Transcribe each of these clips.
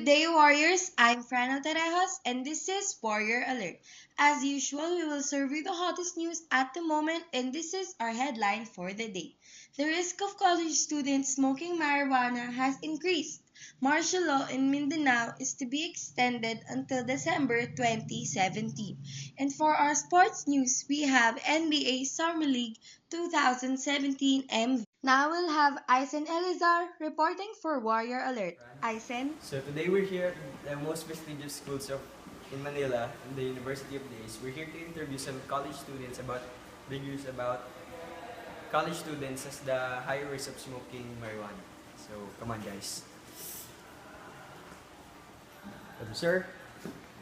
day, warriors. I'm FRAN and this is Warrior Alert. As usual, we will serve you the hottest news at the moment, and this is our headline for the day. The risk of college students smoking marijuana has increased. Martial law in Mindanao is to be extended until December 2017. And for our sports news, we have NBA Summer League 2017 MVP. Now we'll have EISEN ELEAZAR reporting for Warrior Alert. EISEN? So today we're here at the most prestigious schools in Manila, in the University of Days. We're here to interview some college students about the news about college students as the higher risk of smoking marijuana. So come on, guys. Sir,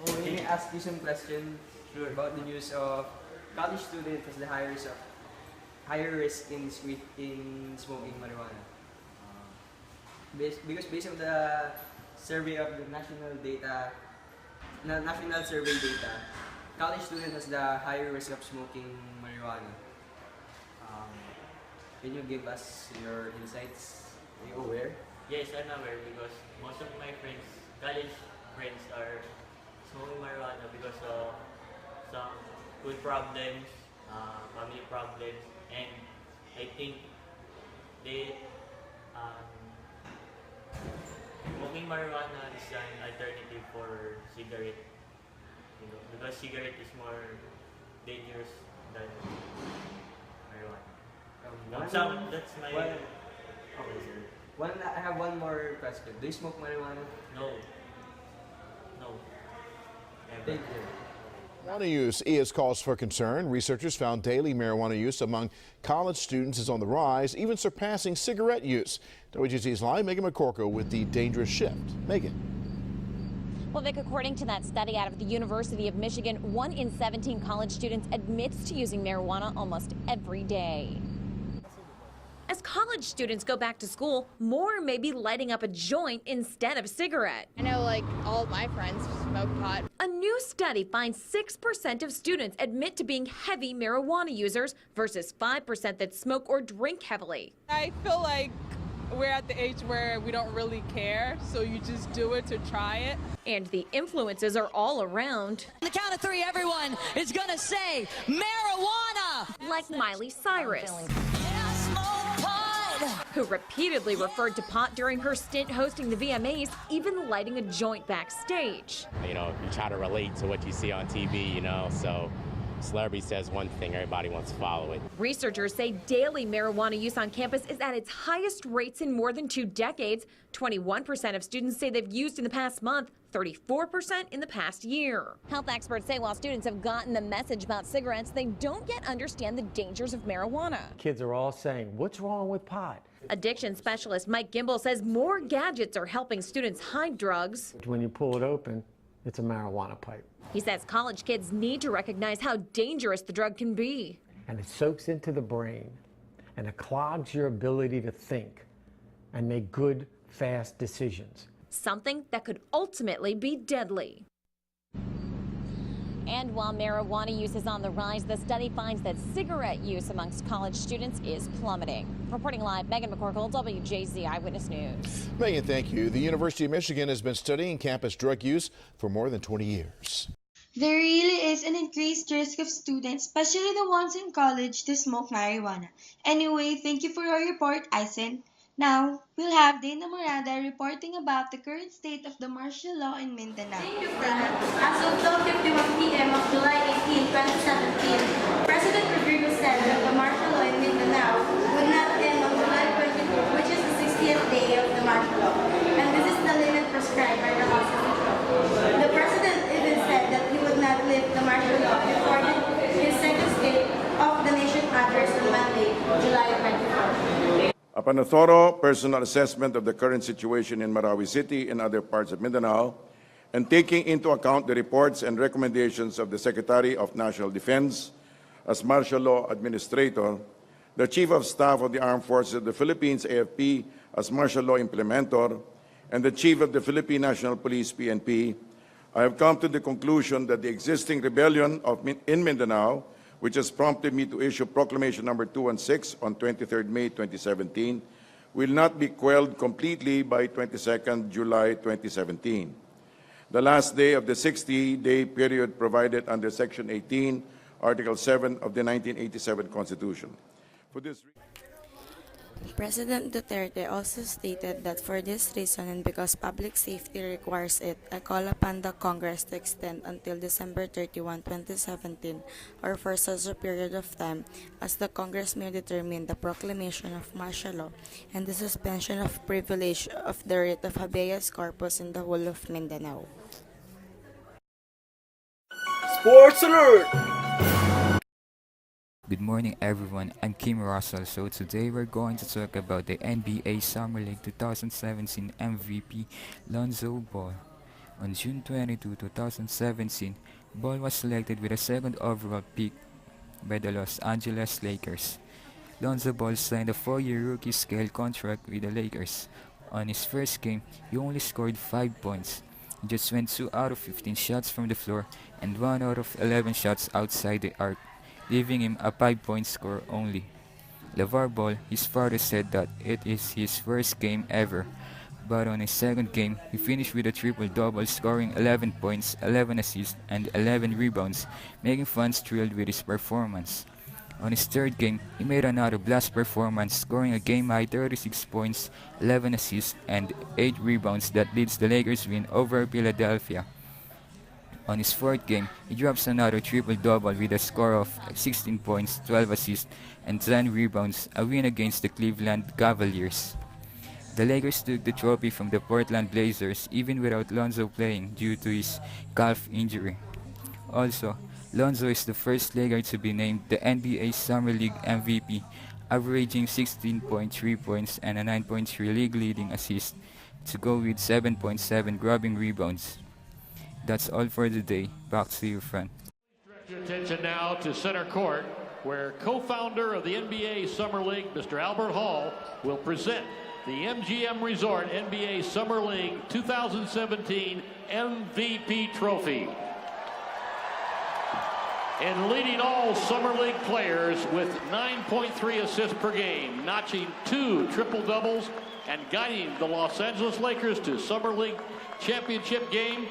can I ask you some questions about the news of college students as the higher risk in smoking marijuana? Because based on the survey of the national survey data, college students has the higher risk of smoking marijuana. Can you give us your insights? Are you aware? Yes, I'm aware because most of my friends, college friends, are smoking marijuana because of some food problems, family problems, and I think they smoking marijuana is an alternative for cigarette, because cigarette is more dangerous than marijuana. That's my. I have one more question. Do you smoke marijuana? No. Thank you. Marijuana use is cause for concern. Researchers found daily marijuana use among college students is on the rise, even surpassing cigarette use. WGC's live Megan McKorko with the dangerous shift. Megan. Well, Vic, according to that study out of the University of Michigan, 1 in 17 college students admits to using marijuana almost every day. As college students go back to school, more may be lighting up a joint instead of a cigarette. I know, all of my friends smoke pot. A new study finds 6% of students admit to being heavy marijuana users versus 5% that smoke or drink heavily. I feel like we're at the age where we don't really care, so you just do it to try it. And the influences are all around. On the count of 3, everyone is gonna say marijuana! Like Miley Cyrus, who repeatedly referred to pot during her stint hosting the VMAs, even lighting a joint backstage. You try to relate to what you see on TV, so celebrity says one thing, everybody wants to follow it. Researchers say daily marijuana use on campus is at its highest rates in more than 2 decades. 21% of students say they've used in the past month, 34% in the past year. Health experts say while students have gotten the message about cigarettes, they don't yet understand the dangers of marijuana. Kids are all saying, what's wrong with pot? Addiction specialist Mike Gimbel says more gadgets are helping students hide drugs. When you pull it open, it's a marijuana pipe. He says college kids need to recognize how dangerous the drug can be. And it soaks into the brain, and it clogs your ability to think and make good, fast decisions. Something that could ultimately be deadly. And while marijuana use is on the rise, the study finds that cigarette use amongst college students is plummeting. Reporting live, Megan McCorkle, WJZ Eyewitness News. Megan, thank you. The University of Michigan has been studying campus drug use for more than 20 years. There really is an increased risk of students, especially the ones in college, to smoke marijuana. Anyway, thank you for your report, EISEN. Now, we'll have DAENNA MORADA reporting about the current state of the martial law in Mindanao. Thank you, Fran. As of 12:51 p.m. of July 18, 2017, President Rodrigo said that the martial law in Mindanao would not end on July 22, which is the 60th day of the martial law, and this is the limit prescribed by the Constitution. The President even said that he would not lift the martial law before his second State of the Nation address on Monday, July 24. Upon a thorough personal assessment of the current situation in Marawi City and other parts of Mindanao, and taking into account the reports and recommendations of the Secretary of National Defense as martial law administrator, the Chief of Staff of the Armed Forces of the Philippines, AFP, as martial law implementer, and the Chief of the Philippine National Police, PNP, I have come to the conclusion that the existing rebellion in Mindanao, which has prompted me to issue Proclamation Number 216 on 23rd May 2017, will not be quelled completely by 22nd July 2017, the last day of the 60-day period provided under Section 18, Article 7 of the 1987 Constitution. For this President Duterte also stated that for this reason and because public safety requires it, I call upon the Congress to extend until December 31, 2017, or for such a period of time as the Congress may determine the proclamation of martial law and the suspension of privilege of the writ of habeas corpus in the whole of Mindanao. Sports Alert! Good morning everyone, I'm Kim Russell. So today we're going to talk about the NBA Summer League 2017 MVP Lonzo Ball. On June 22, 2017, Ball was selected with a second overall pick by the Los Angeles Lakers. Lonzo Ball signed a 4-year rookie scale contract with the Lakers. On his first game, he only scored 5 points. He just went 2 out of 15 shots from the floor and 1 out of 11 shots outside the arc, leaving him a 5-point score only. LeVar Ball, his father, said that it is his first game ever, but on his second game, he finished with a triple-double, scoring 11 points, 11 assists, and 11 rebounds, making fans thrilled with his performance. On his third game, he made another blast performance, scoring a game-high 36 points, 11 assists, and 8 rebounds that leads the Lakers' win over Philadelphia. On his fourth game, he drops another triple-double with a score of 16 points, 12 assists, and 10 rebounds, a win against the Cleveland Cavaliers. The Lakers took the trophy from the Portland Blazers even without Lonzo playing due to his calf injury. Also, Lonzo is the first Laker to be named the NBA Summer League MVP, averaging 16.3 points and a 9.3 league-leading assist to go with 7.7 grabbing rebounds. That's all for today. Back to you, Fran. Direct your attention now to center court, where co-founder of the NBA Summer League, Mr. Albert Hall, will present the MGM Resort NBA Summer League 2017 MVP Trophy. And leading all Summer League players with 9.3 assists per game, notching 2 triple-doubles, and guiding the Los Angeles Lakers to Summer League championship game,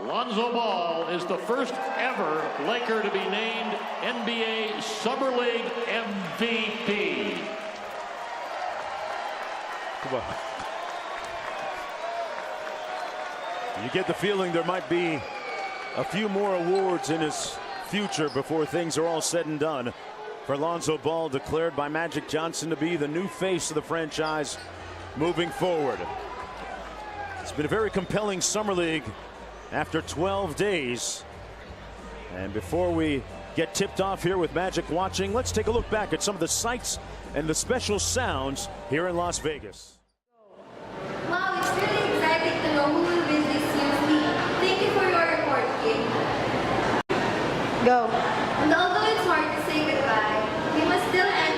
Lonzo Ball is the first ever Laker to be named NBA Summer League MVP. Come on. You get the feeling there might be a few more awards in his future before things are all said and done. For Lonzo Ball, declared by Magic Johnson to be the new face of the franchise moving forward. It's been a very compelling Summer League after 12 days. And before we get tipped off here with Magic watching, let's take a look back at some of the sights and the special sounds here in Las Vegas. Wow, it's really exciting to know who will win this year's league. Thank you for your report, King. Go. And although it's hard to say goodbye, we must still end